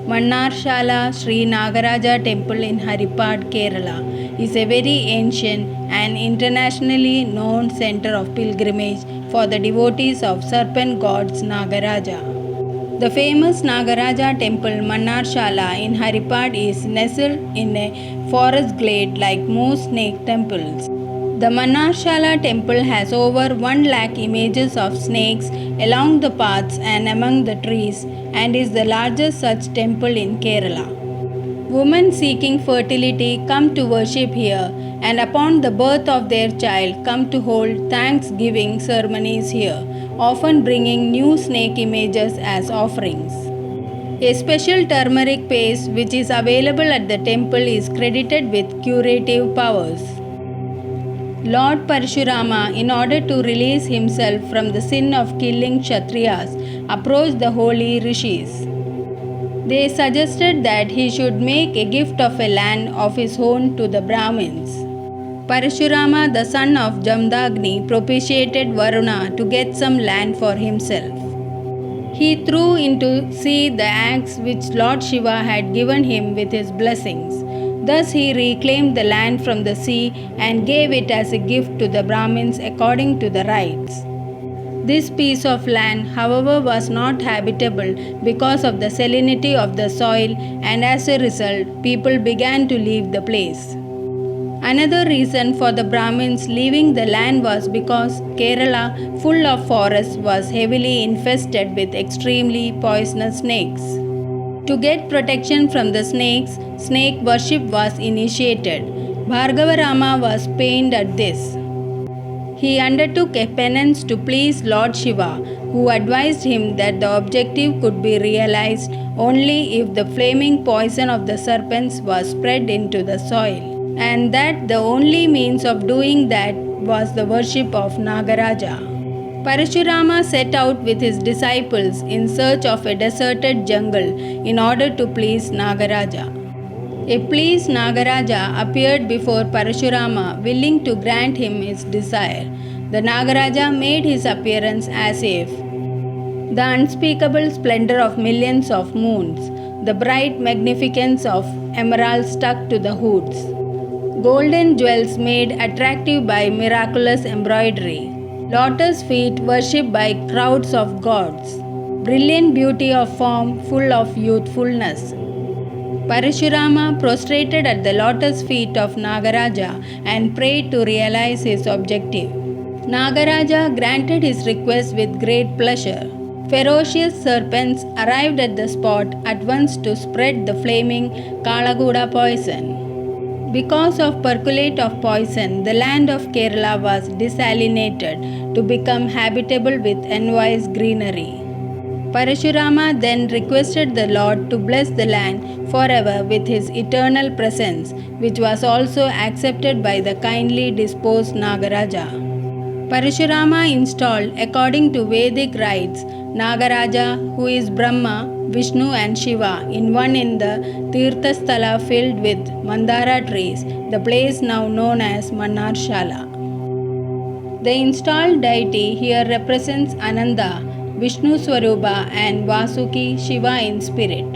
Mannarshala Sri Nagaraja Temple in Haripad, Kerala is a very ancient and internationally known center of pilgrimage for the devotees of serpent gods Nagaraja. The famous Nagaraja temple Mannarshala in Haripad is nestled in a forest glade like most snake temples. The Mannarshala temple has over 1 lakh images of snakes along the paths and among the trees and is the largest such temple in Kerala. Women seeking fertility come to worship here and upon the birth of their child come to hold thanksgiving ceremonies here, often bringing new snake images as offerings. A special turmeric paste which is available at the temple is credited with curative powers. Lord Parashurama, in order to release himself from the sin of killing Kshatriyas, approached the holy rishis. They suggested that he should make a gift of a land of his own to the Brahmins. Parashurama, the son of Jamdagni, propitiated Varuna to get some land for himself. He threw into sea the axe which Lord Shiva had given him with his blessings. Thus he reclaimed the land from the sea and gave it as a gift to the Brahmins according to the rites. This piece of land, however, was not habitable because of the salinity of the soil, and as a result, people began to leave the place. Another reason for the Brahmins leaving the land was because Kerala, full of forests, was heavily infested with extremely poisonous snakes. To get protection from the snakes, snake worship was initiated. Bhargavarama was pained at this. He undertook a penance to please Lord Shiva, who advised him that the objective could be realized only if the flaming poison of the serpents was spread into the soil, and that the only means of doing that was the worship of Nagaraja. Parashurama set out with his disciples in search of a deserted jungle in order to please Nagaraja. A pleased Nagaraja appeared before Parashurama, willing to grant him his desire. The Nagaraja made his appearance as if the unspeakable splendor of millions of moons, the bright magnificence of emeralds stuck to the hoods, golden jewels made attractive by miraculous embroidery, lotus feet worshipped by crowds of gods, brilliant beauty of form full of youthfulness. Parashurama prostrated at the lotus feet of Nagaraja and prayed to realize his objective. Nagaraja granted his request with great pleasure. Ferocious serpents arrived at the spot at once to spread the flaming Kalaguda poison. Because of percolate of poison, the land of Kerala was desalinated to become habitable with envious greenery. Parashurama then requested the Lord to bless the land forever with his eternal presence, which was also accepted by the kindly disposed Nagaraja. Parashurama installed, according to Vedic rites, Nagaraja, who is Brahma, Vishnu and Shiva, in one in the Tirthasthala filled with Mandara trees, the place now known as Mannarshala. The installed deity here represents Ananda, Vishnu Swarupa and Vasuki, Shiva in spirit.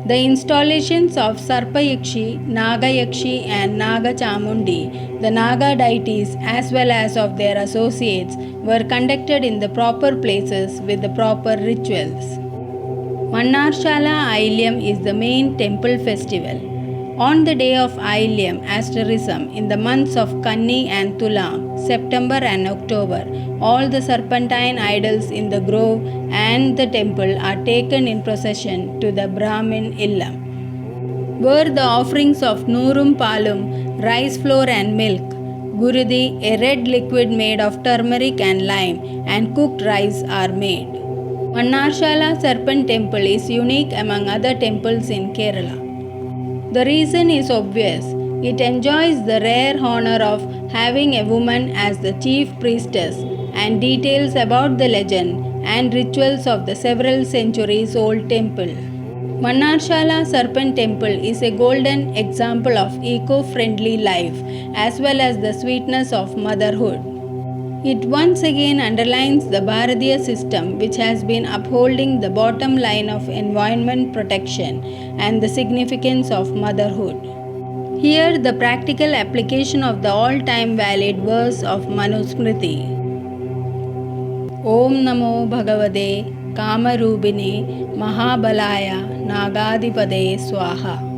The installations of Sarpayakshi, Nagayakshi and Naga Chamundi, the Naga deities as well as of their associates, were conducted in the proper places with the proper rituals. Mannarshala Ailyam is the main temple festival. On the day of Ailyam asterism in the months of Kanni and Tulam, September and October, all the serpentine idols in the grove and the temple are taken in procession to the Brahmin Illam, where the offerings of Noorum Palum, rice flour and milk, Gurudi, a red liquid made of turmeric and lime, and cooked rice are made. Mannarshala Serpent Temple is unique among other temples in Kerala. The reason is obvious. It enjoys the rare honor of having a woman as the chief priestess, and details about the legend and rituals of the several centuries old temple. Mannarshala Serpent Temple is a golden example of eco-friendly life as well as the sweetness of motherhood. It once again underlines the Bharatiya system, which has been upholding the bottom line of environment protection and the significance of motherhood. Here, the practical application of the all-time valid verse of Manusmriti. Om Namo Bhagavate Kamarubine Mahabalaya Nagadipade Swaha.